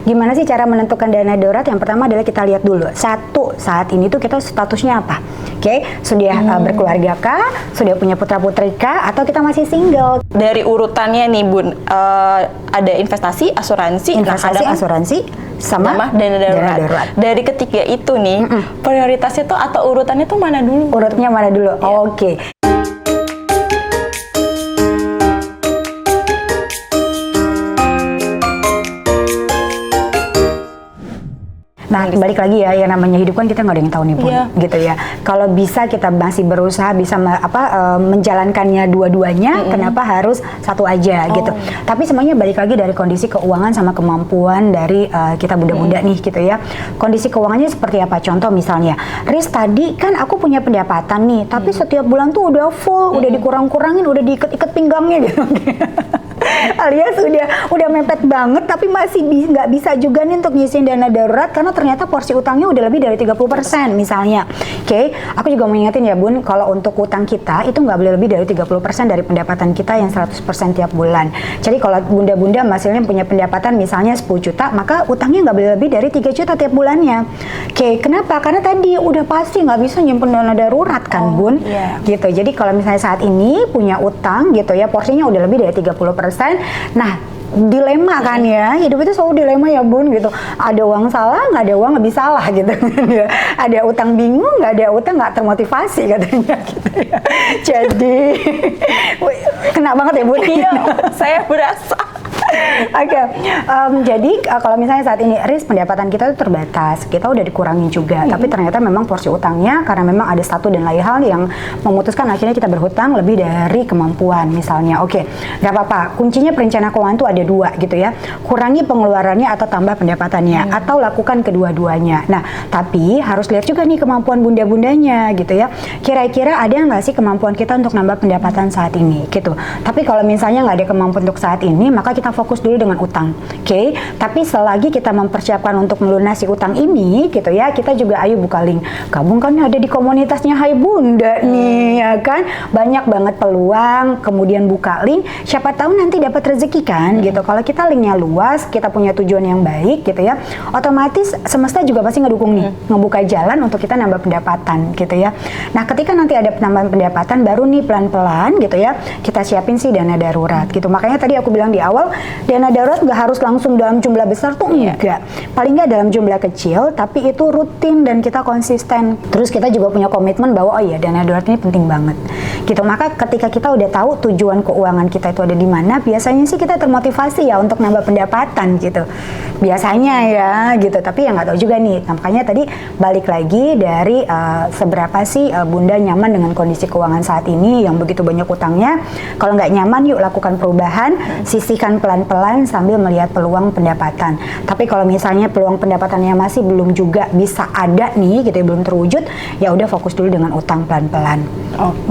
Gimana sih cara menentukan dana darurat? Yang pertama adalah kita lihat dulu. Satu, saat ini tuh kita statusnya apa? Oke, sudah berkeluarga kah? Sudah punya putra-putri kah? Atau kita masih single? Dari urutannya nih Bun, ada investasi, asuransi, asuransi, sama dana darurat. Dari ketiga itu nih, prioritasnya tuh atau urutannya tuh mana dulu? Urutnya mana dulu? Iya. Oke. Nah, balik lagi ya, yang namanya hidup kan kita nggak ada yang tahu nih Bun, gitu ya. Kalau bisa kita masih berusaha bisa menjalankannya dua-duanya, kenapa harus satu aja gitu. Tapi semuanya balik lagi dari kondisi keuangan sama kemampuan dari kita bunda-bunda nih gitu ya. Kondisi keuangannya seperti apa? Contoh misalnya, Riz tadi kan aku punya pendapatan nih, tapi setiap bulan tuh udah full, udah dikurang-kurangin, udah diikat-ikat pinggangnya gitu. Alias udah mepet banget tapi masih nggak bisa juga nih untuk ngisiin dana darurat karena ternyata porsi utangnya udah lebih dari 30% misalnya. Oke, aku juga mau ingetin ya Bun, kalau untuk utang kita itu nggak boleh lebih dari 30% dari pendapatan kita yang 100% tiap bulan. Jadi kalau bunda-bunda hasilnya punya pendapatan misalnya 10 juta, maka utangnya nggak boleh lebih dari 3 juta tiap bulannya. Oke, kenapa? Karena tadi udah pasti nggak bisa nyimpen dana darurat kan Bun. Gitu. Jadi kalau misalnya saat ini punya utang gitu ya, porsinya udah lebih dari 30%. Nah, dilema kan ya, hidup itu selalu dilema ya Bun gitu. Ada uang salah, nggak ada uang lebih salah gitu. Ada utang bingung, nggak ada utang nggak termotivasi katanya gitu ya. Jadi kena banget ya Bun. Iya, saya berasa. Oke, jadi kalau misalnya saat ini Riz pendapatan kita itu terbatas, kita udah dikurangi juga, tapi ternyata memang porsi utangnya karena memang ada satu dan lain hal yang memutuskan akhirnya kita berhutang lebih dari kemampuan misalnya. Oke, nggak apa-apa. Kuncinya perencana keuangan itu ada dua gitu ya. Kurangi pengeluarannya atau tambah pendapatannya, atau lakukan kedua-duanya. Nah, tapi harus lihat juga nih kemampuan bunda-bundanya gitu ya. Kira-kira ada nggak sih kemampuan kita untuk nambah pendapatan saat ini gitu. Tapi kalau misalnya nggak ada kemampuan untuk saat ini, maka kita fokus dulu dengan utang, oke? Tapi selagi kita mempersiapkan untuk melunasi utang ini, gitu ya, kita juga ayo buka link. Gabung kan ada di komunitasnya Hai Bunda nih, ya kan? Banyak banget peluang, kemudian buka link, siapa tahu nanti dapat rezeki kan, gitu. Kalau kita linknya luas, kita punya tujuan yang baik, gitu ya, otomatis semesta juga pasti ngedukung nih, ngebuka jalan untuk kita nambah pendapatan, gitu ya. Nah, ketika nanti ada penambahan pendapatan, baru nih pelan-pelan, gitu ya, kita siapin sih dana darurat, gitu. Makanya tadi aku bilang di awal, dana darurat nggak harus langsung dalam jumlah besar tuh enggak. Paling nggak dalam jumlah kecil, tapi itu rutin dan kita konsisten. Terus kita juga punya komitmen bahwa oh iya dana darurat ini penting banget. Gitu. Maka ketika kita udah tahu tujuan keuangan kita itu ada di mana, biasanya sih kita termotivasi ya untuk nambah pendapatan gitu. Biasanya ya gitu. Tapi ya nggak tahu juga nih. Nah, makanya tadi balik lagi dari seberapa sih Bunda nyaman dengan kondisi keuangan saat ini yang begitu banyak utangnya. Kalau nggak nyaman yuk lakukan perubahan, sisihkan pelan-pelan sambil melihat peluang pendapatan. Tapi kalau misalnya peluang pendapatannya masih belum juga bisa ada nih gitu ya, belum terwujud, ya udah fokus dulu dengan utang pelan-pelan.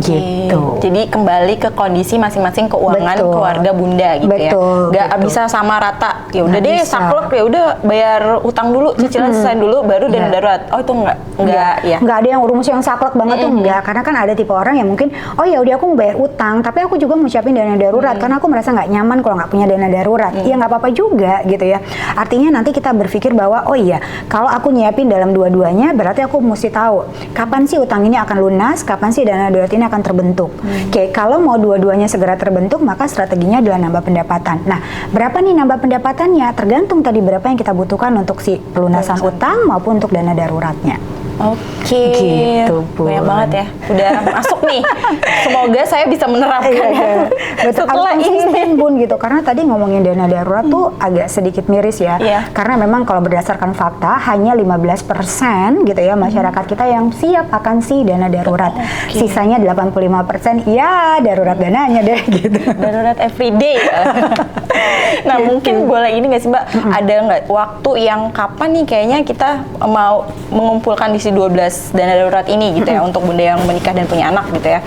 Gitu. Jadi kembali ke kondisi masing-masing keuangan keluarga Bunda gitu ya. Gak bisa sama rata. Ya udah deh saklek, ya udah bayar utang dulu, cicilan selesai dulu baru dana darurat. Oh itu enggak ya. Enggak ada yang rumus yang saklek banget tuh enggak. Karena kan ada tipe orang yang mungkin oh ya udah aku mau bayar utang, tapi aku juga mau siapin dana darurat karena aku merasa nggak nyaman kalau nggak punya dana darurat. Ya nggak apa-apa juga gitu ya. Artinya nanti kita berpikir bahwa oh iya kalau aku nyiapin dalam dua-duanya berarti aku mesti tahu kapan sih utang ini akan lunas, kapan sih dana darurat ini akan terbentuk. Oke, kalau mau dua-duanya segera terbentuk maka strateginya adalah nambah pendapatan. Nah, berapa nih nambah pendapatannya? Tergantung tadi berapa yang kita butuhkan untuk si pelunasan utang maupun untuk dana daruratnya. Oke, gitu, banyak banget ya, udah masuk nih. Semoga saya bisa menerapkan setelah ini Bun gitu. Karena tadi ngomongin dana darurat tuh agak sedikit miris ya. Karena memang kalau berdasarkan fakta hanya 15% gitu ya masyarakat kita yang siap akan si dana darurat. Sisanya 85% ya darurat dananya deh gitu. Darurat everyday. Nah mungkin boleh ini nggak sih Mbak, ada nggak waktu yang kapan nih kayaknya kita mau mengumpulkan di 12 dana darurat ini gitu ya untuk bunda yang menikah dan punya anak gitu ya.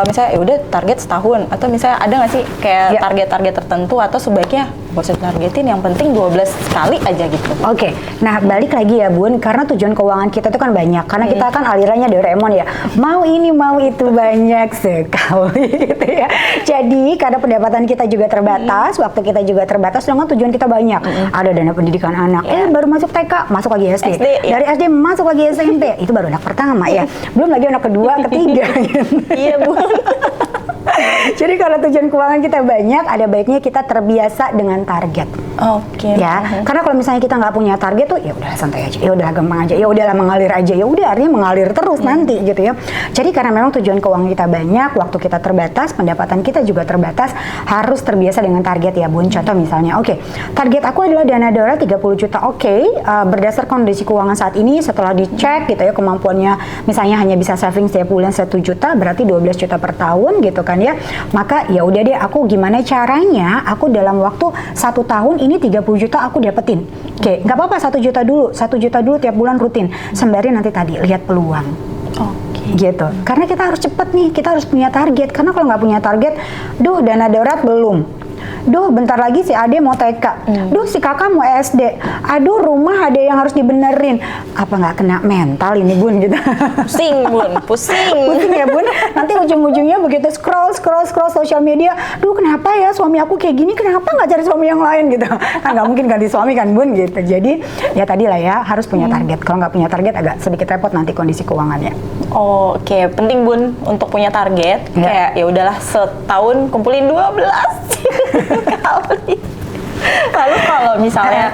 Misalnya ya udah target setahun atau misalnya ada nggak sih kayak target-target tertentu atau sebaiknya Gak usah targetin, yang penting 12 kali aja gitu. Oke, nah balik lagi ya Bun, karena tujuan keuangan kita itu kan banyak, karena kita kan alirannya Doraemon ya, mau ini mau itu banyak sekali gitu ya. Jadi karena pendapatan kita juga terbatas, waktu kita juga terbatas, dengan tujuan kita banyak. Ada dana pendidikan anak, baru masuk TK, masuk lagi SD, dari SD masuk lagi SMP, itu baru anak pertama ya, belum lagi anak kedua, ketiga. Iya Bun. Jadi kalau tujuan keuangan kita banyak, ada baiknya kita terbiasa dengan target. Oke. Ya, karena kalau misalnya kita nggak punya target tuh, ya udah santai aja, ya udah gampang aja, ya udahlah mengalir aja, ya udah artinya mengalir terus nanti gitu ya. Jadi karena memang tujuan keuangan kita banyak, waktu kita terbatas, pendapatan kita juga terbatas, harus terbiasa dengan target ya Bun. Contoh misalnya, oke, target aku adalah dana darurat 30 juta, berdasar kondisi keuangan saat ini, setelah dicek gitu ya kemampuannya, misalnya hanya bisa saving setiap bulan 1 juta, berarti 12 juta per tahun gitu kan ya. Maka ya udah deh, aku gimana caranya aku dalam waktu 1 tahun ini 30 juta aku dapetin. Oke, nggak apa-apa 1 juta dulu, 1 juta dulu tiap bulan rutin. Sembari nanti tadi lihat peluang. Gitu. Karena kita harus cepet nih, kita harus punya target. Karena kalau nggak punya target, dana darurat belum. Bentar lagi si Ade mau TK. Si kakak mau SD. Rumah ada yang harus dibenerin. Apa nggak kena mental ini Bun gitu? Pusing Bun, pusing. Pusing ya Bun. Nanti ujung-ujungnya begitu scroll sosial media. Kenapa ya suami aku kayak gini? Kenapa nggak cari suami yang lain gitu? Kan nggak mungkin ganti suami kan Bun gitu. Jadi ya tadi lah ya, harus punya target. Kalau nggak punya target agak sedikit repot nanti kondisi keuangannya. Oke, penting Bun untuk punya target. Kayak ya udahlah setahun kumpulin 12 kali. Lalu kalau misalnya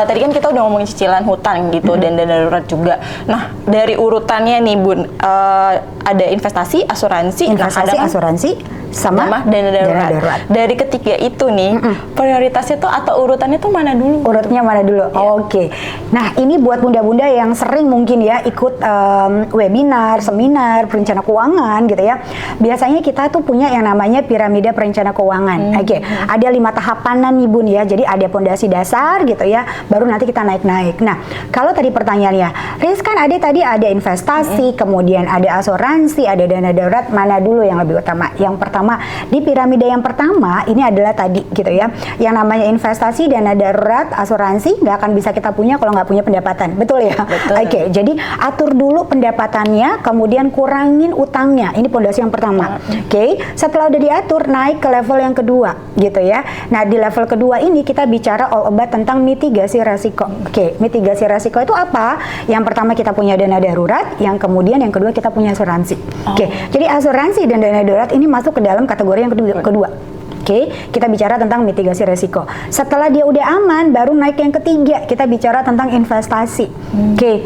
tadi kan kita udah ngomongin cicilan hutang gitu dan dana darurat juga. Nah, dari urutannya nih Bun, ada investasi, asuransi, asuransi sama dana darurat. Dari ketiga itu nih, prioritasnya tuh atau urutannya tuh mana dulu? Urutnya mana dulu? Oke. Nah, ini buat bunda-bunda yang sering mungkin ya ikut webinar, seminar, perencana keuangan gitu ya. Biasanya kita tuh punya yang namanya piramida perencana keuangan. Ada 5 tahapanan nih Bun ya. Jadi ada pondasi dasar gitu ya, baru nanti kita naik-naik. Nah, kalau tadi pertanyaannya, Riz kan tadi ada investasi, kemudian ada asuransi, ada dana darurat, mana dulu yang lebih utama? Yang pertama, di piramida yang pertama ini adalah tadi gitu ya, yang namanya investasi, dana darurat, asuransi nggak akan bisa kita punya kalau nggak punya pendapatan, betul ya? Betul. Jadi atur dulu pendapatannya, kemudian kurangin utangnya, ini pondasi yang pertama. Setelah udah diatur, naik ke level yang kedua gitu ya. Nah, di level kedua ini kita bicara all about tentang mitigasi resiko. Mitigasi resiko itu apa? Yang pertama kita punya dana darurat, yang kemudian yang kedua kita punya asuransi. Jadi asuransi dan dana darurat ini masuk ke dalam kategori yang kedua. Kita bicara tentang mitigasi resiko. Setelah dia udah aman, baru naik yang ketiga, kita bicara tentang investasi.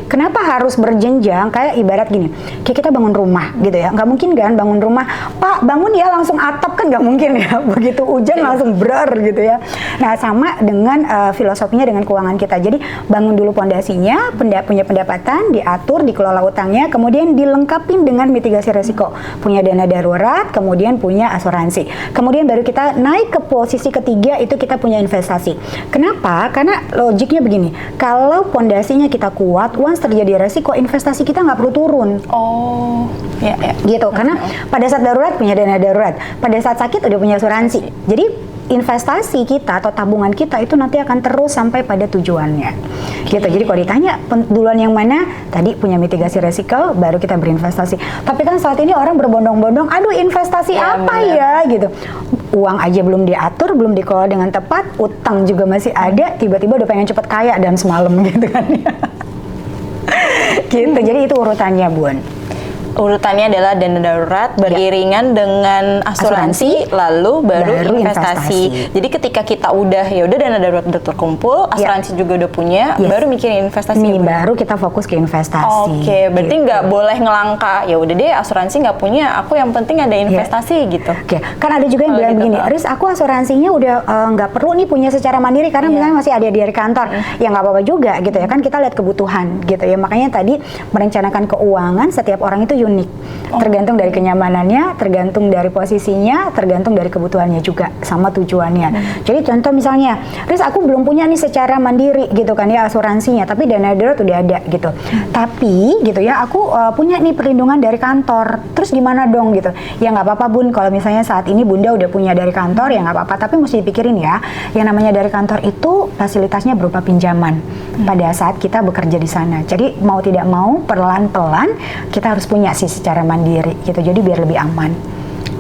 Kenapa harus berjenjang? Kayak ibarat gini, kita bangun rumah gitu ya, nggak mungkin kan bangun rumah, Pak bangun ya langsung atap, kan nggak mungkin ya, begitu hujan langsung brer gitu ya. Nah, sama dengan filosofinya dengan keuangan kita. Jadi bangun dulu pondasinya, punya pendapatan, diatur, dikelola utangnya, kemudian dilengkapin dengan mitigasi resiko, punya dana darurat, kemudian punya asuransi, kemudian baru kita naik ke posisi ketiga, itu kita punya investasi. Kenapa? Karena logiknya begini, kalau pondasinya kita kuat, once terjadi resiko, investasi kita nggak perlu turun. Gitu, karena pada saat darurat punya dana darurat, pada saat sakit udah punya asuransi. Jadi investasi kita atau tabungan kita itu nanti akan terus sampai pada tujuannya. Gitu. Jadi kalau ditanya duluan yang mana, tadi punya mitigasi resiko, baru kita berinvestasi. Tapi kan saat ini orang berbondong-bondong, aduh investasi apa ya gitu. Uang aja belum diatur, belum dikelola dengan tepat, utang juga masih ada, tiba-tiba udah pengen cepet kaya dan semalam gitu kan ya. Gitu, jadi itu urutannya Bun. Urutannya adalah dana darurat beriringan dengan asuransi, lalu baru investasi. Jadi ketika kita udah dana darurat udah terkumpul, asuransi juga udah punya, baru mikirin investasi. Baru kita fokus ke investasi. Berarti nggak boleh ngelangka. Ya udah deh, asuransi nggak punya, aku yang penting ada investasi gitu. Kan ada juga yang bilang begini, Riz aku asuransinya udah nggak perlu nih punya secara mandiri karena misalnya masih ada dari kantor. Ya nggak apa-apa juga gitu ya, kan kita lihat kebutuhan gitu ya. Makanya tadi merencanakan keuangan, setiap orang itu unik. Tergantung dari kenyamanannya, tergantung dari posisinya, tergantung dari kebutuhannya juga, sama tujuannya. Jadi contoh misalnya, Riz aku belum punya nih secara mandiri gitu kan ya asuransinya, tapi dana darurat udah ada gitu. Tapi gitu ya, aku punya nih perlindungan dari kantor. Terus gimana dong gitu? Ya nggak apa-apa Bun, kalau misalnya saat ini Bunda udah punya dari kantor ya nggak apa-apa. Tapi mesti dipikirin ya, yang namanya dari kantor itu fasilitasnya berupa pinjaman pada saat kita bekerja di sana. Jadi mau tidak mau pelan-pelan kita harus punya sih secara mandiri gitu, jadi biar lebih aman.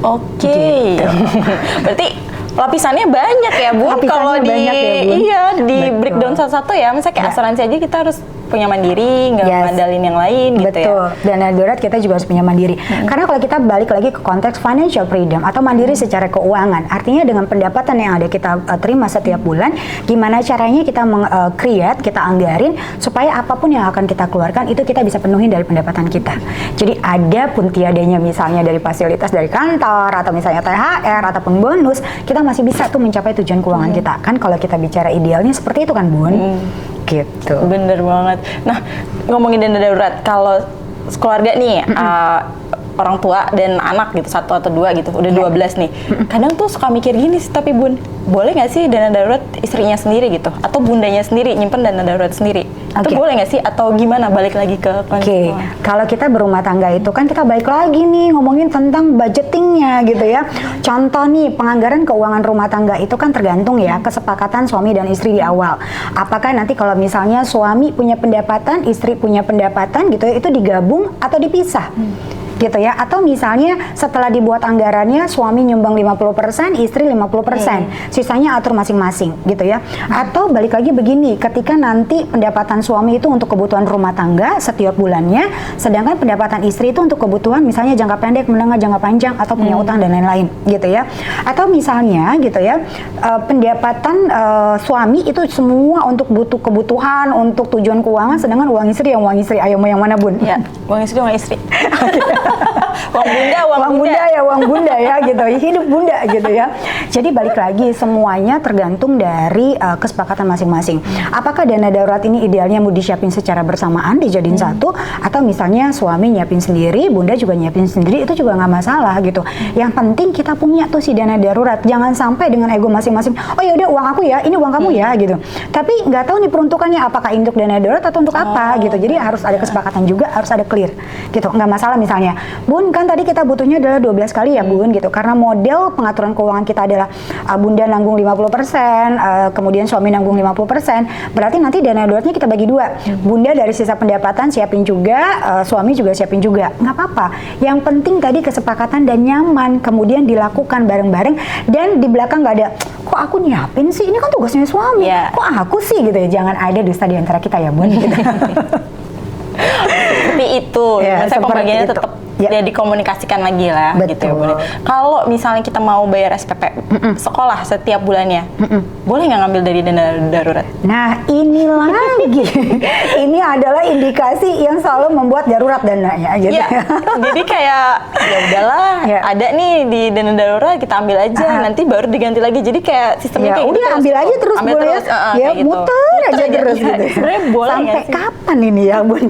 Oke. Gitu. Berarti lapisannya banyak ya Bu. Lapisannya Kalau di banyak ya, Bun. iya di Betul. breakdown satu-satu ya. Misalnya kayak Ya. asuransi aja kita harus punya mandiri, nggak ngandalin yang lain gitu ya. Betul. Dana darurat kita juga harus punya mandiri. Karena kalau kita balik lagi ke konteks financial freedom atau mandiri secara keuangan, artinya dengan pendapatan yang ada kita terima setiap bulan, gimana caranya kita create, kita anggarin supaya apapun yang akan kita keluarkan itu kita bisa penuhin dari pendapatan kita. Jadi ada pun tiadanya misalnya dari fasilitas dari kantor atau misalnya THR ataupun bonus, kita masih bisa tuh mencapai tujuan keuangan kita. Kan kalau kita bicara idealnya seperti itu kan Bun? Gitu. Bener banget. Nah, ngomongin dana darurat, kalau keluarga nih, orang tua dan anak gitu, 1 atau 2 gitu, udah 12 nih. Kadang tuh suka mikir gini sih, tapi Bun, boleh nggak sih dana darurat istrinya sendiri gitu? Atau bundanya sendiri, nyimpen dana darurat sendiri? Itu boleh nggak sih? Atau gimana? Balik lagi ke Oke, kalau kita berumah tangga itu kan kita balik lagi nih ngomongin tentang budgetingnya gitu ya. Contoh nih, penganggaran keuangan rumah tangga itu kan tergantung ya kesepakatan suami dan istri di awal. Apakah nanti kalau misalnya suami punya pendapatan, istri punya pendapatan gitu ya, itu digabung atau dipisah? Gitu ya, atau misalnya setelah dibuat anggarannya suami nyumbang 50%, istri 50%, sisanya atur masing-masing gitu ya. Atau balik lagi begini, ketika nanti pendapatan suami itu untuk kebutuhan rumah tangga setiap bulannya, sedangkan pendapatan istri itu untuk kebutuhan misalnya jangka pendek, menengah, jangka panjang, atau punya utang dan lain-lain gitu ya. Atau misalnya gitu ya, pendapatan suami itu semua untuk kebutuhan, untuk tujuan keuangan, sedangkan uang istri, ayo mau yang mana Bun? Ya, uang istri, uang istri. uang bunda ya gitu, hidup bunda gitu ya. Jadi balik lagi semuanya tergantung dari kesepakatan masing-masing. Apakah dana darurat ini idealnya mau disiapin secara bersamaan dijadiin satu, atau misalnya suami nyiapin sendiri, bunda juga nyiapin sendiri, itu juga nggak masalah gitu. Yang penting kita punya tuh si dana darurat. Jangan sampai dengan ego masing-masing, oh ya udah uang aku ya, ini uang kamu ya gitu. Tapi nggak tahu nih peruntukannya apakah untuk dana darurat atau untuk apa gitu. Jadi harus ada kesepakatan juga, harus ada clear gitu. Nggak masalah misalnya, Bun kan tadi kita butuhnya adalah 12 kali ya Bun gitu, karena model pengaturan keuangan kita adalah bunda nanggung 50%, kemudian suami nanggung 50%, berarti nanti dana daruratnya kita bagi 2, bunda dari sisa pendapatan siapin juga, suami juga siapin juga, nggak apa-apa. Yang penting tadi kesepakatan dan nyaman, kemudian dilakukan bareng-bareng, dan di belakang nggak ada, kok aku nyiapin sih, ini kan tugasnya suami, kok aku sih gitu ya. Jangan ada dusta di antara kita ya Bun gitu. Seperti itu, saya pembagiannya tetap ya dikomunikasikan lagi lah. Betul. Gitu ya Bun. Kalau misalnya kita mau bayar SPP sekolah setiap bulannya, boleh nggak ngambil dari dana darurat? Nah ini lagi, ini adalah indikasi yang selalu membuat darurat dananya gitu. Ya, jadi kayak ya udahlah, ada nih di dana darurat kita ambil aja, nanti baru diganti lagi. Jadi kayak sistemnya kayak udah gitu ambil aja terus ambil boleh terus, ya muter aja terus gitu. Sebenarnya boleh sampai nggak sih? kapan ini ya Bun?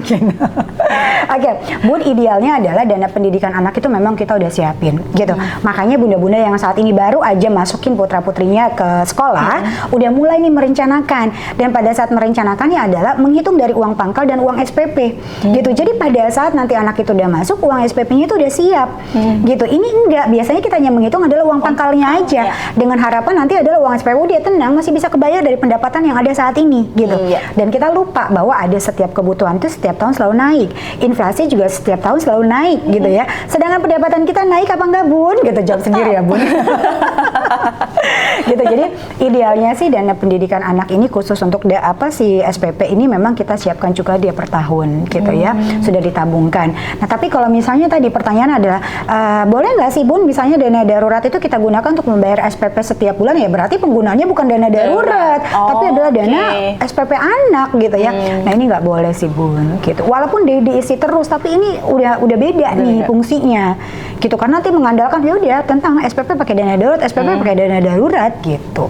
Oke, Bun, idealnya adalah dana pendidikan anak itu memang kita udah siapin gitu. Makanya bunda-bunda yang saat ini baru aja masukin putra-putrinya ke sekolah, udah mulai nih merencanakan. Dan pada saat merencanakannya adalah menghitung dari uang pangkal dan uang SPP gitu. Jadi pada saat nanti anak itu udah masuk, uang SPP-nya itu udah siap gitu. Ini enggak, biasanya kita hanya menghitung adalah uang pangkalnya aja, dengan harapan nanti adalah uang SPP dia tenang, masih bisa kebayar dari pendapatan yang ada saat ini gitu. Dan kita lupa bahwa ada setiap kebutuhan itu setiap tahun selalu naik, inflasi juga setiap tahun selalu naik gitu ya. Sedangkan pendapatan kita naik apa enggak Bun? Gitu, jawab sendiri ya Bun. Gitu. Jadi idealnya sih dana pendidikan anak ini khusus untuk si SPP ini memang kita siapkan juga dia per tahun gitu ya, sudah ditabungkan. Nah tapi kalau misalnya tadi pertanyaan adalah boleh nggak sih Bun misalnya dana darurat itu kita gunakan untuk membayar SPP setiap bulan, ya berarti penggunaannya bukan dana darurat tapi adalah dana SPP anak gitu ya. Nah ini nggak boleh sih Bun gitu, walaupun diisi terus tapi ini udah beda nih fungsinya gitu, karena nanti mengandalkan ya udah tentang SPP pakai dana darurat, SPP pakai dana darurat gitu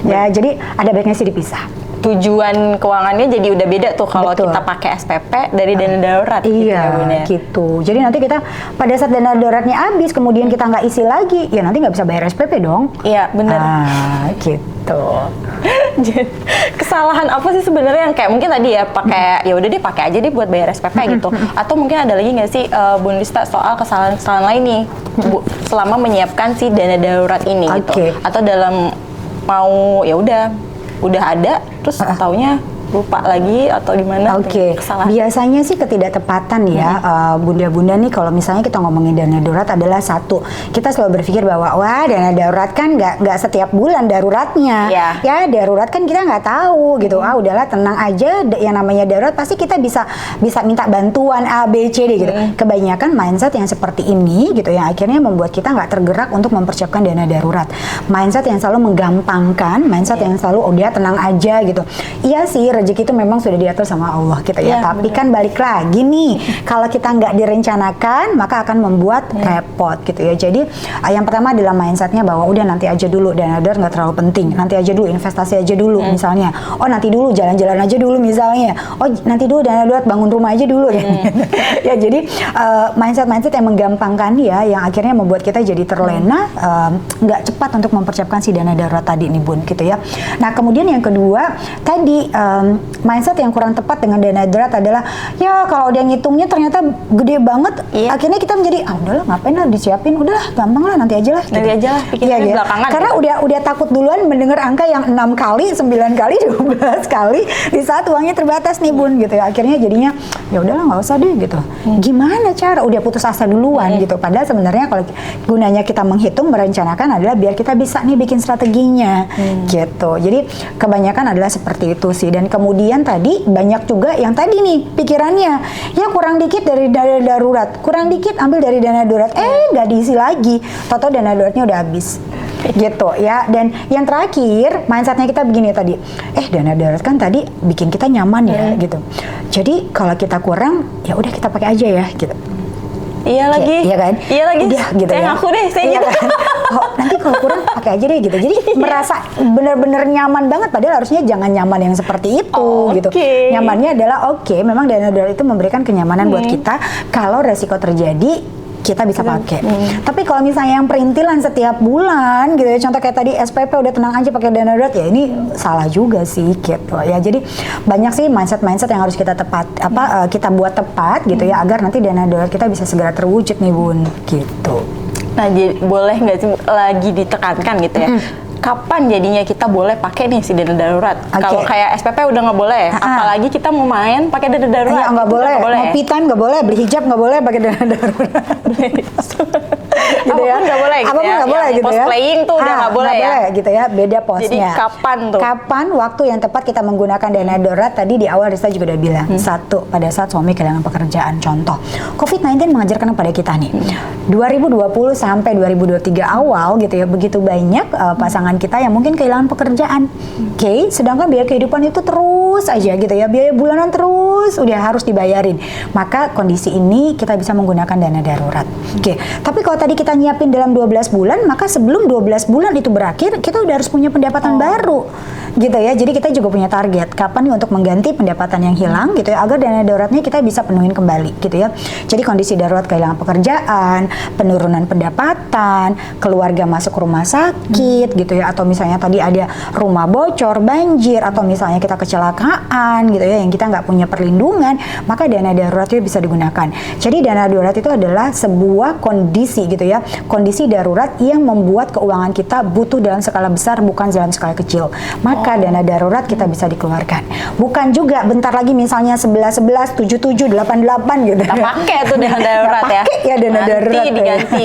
ya. Jadi ada baiknya sih dipisah. tujuan keuangannya jadi udah beda tuh kalau Betul. kita pakai SPP dari dana darurat gitu Iya, ya Bun ya. gitu. Jadi nanti kita pada saat dana daruratnya habis, kemudian kita nggak isi lagi, ya nanti nggak bisa bayar SPP dong. Iya, benar. Gitu. Kesalahan apa sih sebenarnya yang kayak mungkin tadi ya pakai ya udah deh pakai aja deh buat bayar SPP gitu. Atau mungkin ada lagi nggak sih Bun Lista soal kesalahan-kesalahan lain nih Bu, selama menyiapkan si dana darurat ini gitu. Oke. Atau dalam mau ya udah ada terus taunya lupa lagi atau gimana? Oke, Kesalahan. biasanya sih ketidaktepatan ya, bunda-bunda nih kalau misalnya kita ngomongin dana darurat adalah satu, kita selalu berpikir bahwa wah dana darurat kan nggak setiap bulan daruratnya, Iya. ya darurat kan kita nggak tahu gitu, udahlah tenang aja, yang namanya darurat pasti kita bisa minta bantuan A, B, C, D gitu. Kebanyakan mindset yang seperti ini gitu yang akhirnya membuat kita nggak tergerak untuk mempersiapkan dana darurat. Mindset yang selalu menggampangkan, mindset yang selalu dia tenang aja gitu. Iya sih, rezeki itu memang sudah diatur sama Allah gitu ya. Iya, Tapi bener. kan balik lagi nih, kalau kita nggak direncanakan, maka akan membuat repot gitu ya. Jadi yang pertama adalah mindsetnya bahwa udah nanti aja dulu, dana darurat nggak terlalu penting. Nanti aja dulu, investasi aja dulu misalnya. Oh nanti dulu, jalan-jalan aja dulu misalnya. Oh nanti dulu dana darurat, bangun rumah aja dulu ya. Ya jadi mindset-mindset yang menggampangkan dia, yang akhirnya membuat kita jadi terlena, nggak cepat untuk mempersiapkan si dana darurat tadi nih Bun gitu ya. Nah kemudian yang kedua tadi mindset yang kurang tepat dengan dana darurat adalah ya kalau dia ngitungnya ternyata gede banget, Iya. akhirnya kita menjadi udahlah ngapain lah disiapin, udahlah gampang lah nanti aja lah. Nanti aja lah, pikirnya Iya, belakangan karena gitu. udah takut duluan mendengar angka yang 6 kali, 9 kali, 12 kali di saat uangnya terbatas nih Bun gitu ya. Akhirnya jadinya ya udahlah nggak usah deh gitu. Gimana cara? Udah putus asa duluan gitu. Padahal sebenarnya kalau gunanya kita menghitung, merencanakan adalah biar kita bisa nih bikin strateginya gitu. Jadi kebanyakan adalah seperti itu sih. Dan kemudian tadi banyak juga yang tadi nih pikirannya ya kurang dikit dari dana darurat, kurang dikit ambil dari dana darurat, nggak diisi lagi, toto dana daruratnya udah habis gitu ya. Dan yang terakhir mindsetnya kita begini tadi, dana darurat kan tadi bikin kita nyaman ya gitu, jadi kalau kita kurang ya udah kita pakai aja ya gitu. Iya lagi. Iya kan? Iya lagi. Udah gitu saya ya. ngaku deh, saya Iya gitu. kan? Oh, nanti kalau kurang pakai aja deh gitu. Jadi merasa benar-benar nyaman banget, padahal harusnya jangan nyaman yang seperti itu gitu. Oke. Nyamannya adalah memang dana darurat itu memberikan kenyamanan buat kita kalau resiko terjadi kita bisa pakai. Tapi kalau misalnya yang perintilan setiap bulan gitu ya, contoh kayak tadi SPP udah tenang aja pakai dana darurat, ya ini salah juga sih gitu ya. Jadi banyak sih mindset yang harus kita kita buat tepat gitu ya, agar nanti dana darurat kita bisa segera terwujud nih Bun gitu. Nah, jadi boleh nggak sih lagi ditekankan gitu ya? Kapan jadinya kita boleh pakai nih si dana darurat? Oke. Kalau kayak SPP udah nggak boleh, apalagi kita mau main pakai dana darurat. Iya nggak Itu boleh, udah nggak ngopi time nggak boleh, beli hijab nggak boleh pakai dana darurat. Gitu ya. Apapun nggak boleh gitu Apapun ya. nggak boleh Yang gitu ya. cosplaying tuh udah nggak boleh ya. Gitu ya, beda posnya. Jadi kapan tuh? Kapan waktu yang tepat kita menggunakan dana darurat? Tadi di awal Rista juga udah bilang, satu, pada saat suami kehilangan pekerjaan. Contoh, COVID-19 mengajarkan kepada kita nih, 2020 sampai 2023 awal gitu ya, begitu banyak pasangan kita yang mungkin kehilangan pekerjaan. Oke, sedangkan biaya kehidupan itu terus aja gitu ya, biaya bulanan terus udah harus dibayarin. Maka kondisi ini kita bisa menggunakan dana darurat. Oke, tapi kalau tadi kita nyiapin dalam 12 bulan, maka sebelum 12 bulan itu berakhir, kita udah harus punya pendapatan baru. Gitu ya. Jadi kita juga punya target kapan nih untuk mengganti pendapatan yang hilang gitu ya, agar dana daruratnya kita bisa penuhin kembali gitu ya. Jadi kondisi darurat kehilangan pekerjaan, penurunan pendapatan, keluarga masuk rumah sakit gitu ya, atau misalnya tadi ada rumah bocor, banjir, atau misalnya kita kecelakaan gitu ya, yang kita nggak punya perlindungan, maka dana darurat itu bisa digunakan. Jadi dana darurat itu adalah sebuah kondisi gitu ya, kondisi darurat yang membuat keuangan kita butuh dalam skala besar, bukan dalam skala kecil. Maka dana darurat kita bisa dikeluarkan. Bukan juga bentar lagi misalnya 11, 77, 88 gitu. Kita pakai tuh dana darurat ya. Pakai ya dana darurat. Nanti diganti.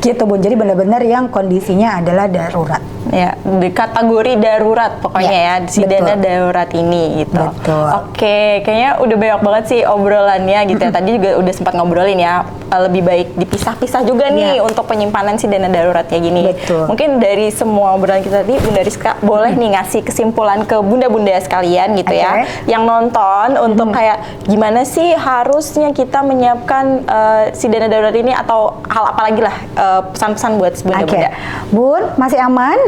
Gitu Bun. Jadi benar-benar yang kondisinya adalah darurat. Ya, di kategori darurat pokoknya ya, si betul. dana darurat ini gitu. Betul. Oke, kayaknya udah banyak banget sih obrolannya gitu ya. Tadi juga udah sempat ngobrolin ya lebih baik dipisah-pisah juga nih untuk penyimpanan si dana darurat kayak gini. Betul. Mungkin dari semua obrolan kita tadi, Bunda Rizka boleh nih ngasih kesimpulan ke bunda-bunda sekalian gitu ya, yang nonton untuk kayak gimana sih harusnya kita menyiapkan si dana darurat ini, atau hal apa lagi lah, pesan-pesan buat bunda-bunda. Bun, masih aman?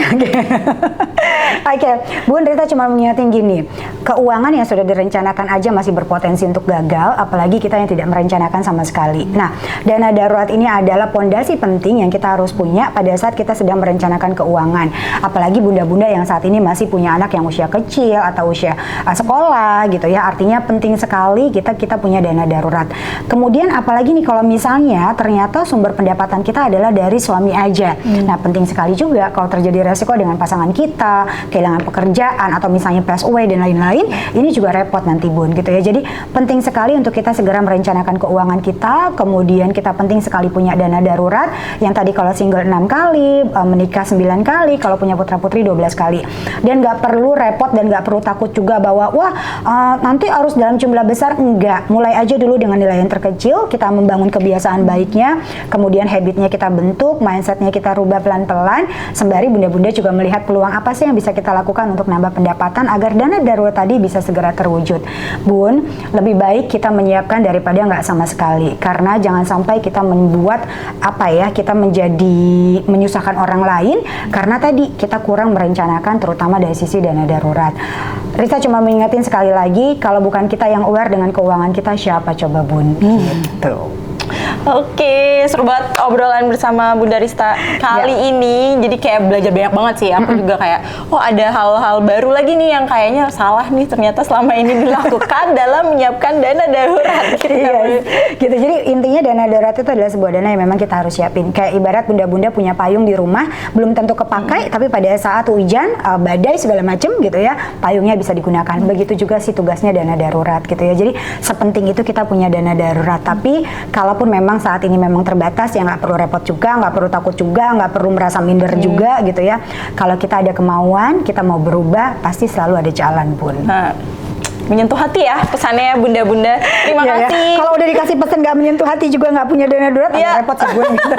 Oke, Bun, Rita cuma mengingatin gini, keuangan yang sudah direncanakan aja masih berpotensi untuk gagal, apalagi kita yang tidak merencanakan sama sekali. Nah, dana darurat ini adalah pondasi penting yang kita harus punya pada saat kita sedang merencanakan keuangan. Apalagi bunda-bunda yang saat ini masih punya anak yang usia kecil atau usia sekolah gitu ya, artinya penting sekali kita punya dana darurat. Kemudian apalagi nih kalau misalnya ternyata sumber pendapatan kita adalah dari suami aja. Nah, penting sekali juga kalau terjadi resiko dengan pasangan kita, kehilangan pekerjaan atau misalnya pass away dan lain-lain, ini juga repot nanti Bun gitu ya. Jadi penting sekali untuk kita segera merencanakan keuangan kita, kemudian kita penting sekali punya dana darurat yang tadi kalau single 6 kali, menikah 9 kali, kalau punya putra-putri 12 kali. Dan nggak perlu repot dan nggak perlu takut juga bahwa wah nanti harus dalam jumlah besar, enggak. Mulai aja dulu dengan nilai yang terkecil, kita membangun kebiasaan baiknya, kemudian habitnya kita bentuk, mindsetnya kita rubah pelan-pelan, sembari bunda-bunda juga melihat peluang apa sih yang bisa kita lakukan untuk nambah pendapatan agar dana darurat tadi bisa segera terwujud. Bun, lebih baik kita menyiapkan daripada nggak sama sekali, karena jangan sampai kita membuat kita menjadi menyusahkan orang lain karena tadi kita kurang merencanakan, terutama dari sisi dana darurat. Risa cuma mengingatin sekali lagi, kalau bukan kita yang aware dengan keuangan kita, siapa coba Bun? Gitu. Oke, seru banget obrolan bersama Bunda Rista kali ini. Jadi kayak belajar banyak banget sih. Aku juga kayak, oh ada hal-hal baru lagi nih yang kayaknya salah nih ternyata selama ini dilakukan dalam menyiapkan dana darurat. Gitu. Jadi intinya dana darurat itu adalah sebuah dana yang memang kita harus siapin. Kayak ibarat bunda-bunda punya payung di rumah, belum tentu kepakai, tapi pada saat hujan, badai segala macem gitu ya, payungnya bisa digunakan. Begitu juga sih tugasnya dana darurat gitu ya. Jadi sepenting itu kita punya dana darurat. Tapi kalaupun memang saat ini memang terbatas, ya nggak perlu repot juga, nggak perlu takut juga, nggak perlu merasa minder juga gitu ya. Kalau kita ada kemauan, kita mau berubah, pasti selalu ada jalan Bun. Menyentuh hati ya pesannya bunda-bunda. Terima kasih. Kalau udah dikasih pesan nggak menyentuh hati juga nggak punya dana darurat, repot sih gue. Gitu.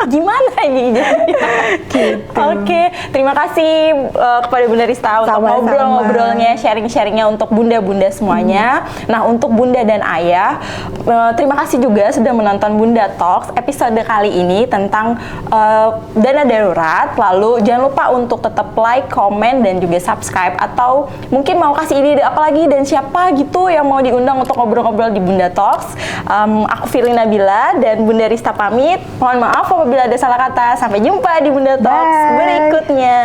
Gimana ini jadi? Gitu. Oke, terima kasih kepada Bunda Rista untuk ngobrol-ngobrolnya, sharing-sharingnya untuk bunda-bunda semuanya. Nah, untuk bunda dan ayah, terima kasih juga sudah menonton Bunda Talks episode kali ini tentang dana darurat. Lalu jangan lupa untuk tetap like, komen, dan juga subscribe. Atau mungkin mau kasih ide apa lagi dan siapa gitu yang mau diundang untuk ngobrol-ngobrol di Bunda Talks. Aku Firly Nabila dan Bunda Rista pamit. Mohon maaf apabila ada salah kata. Sampai jumpa di Bunda Talks berikutnya.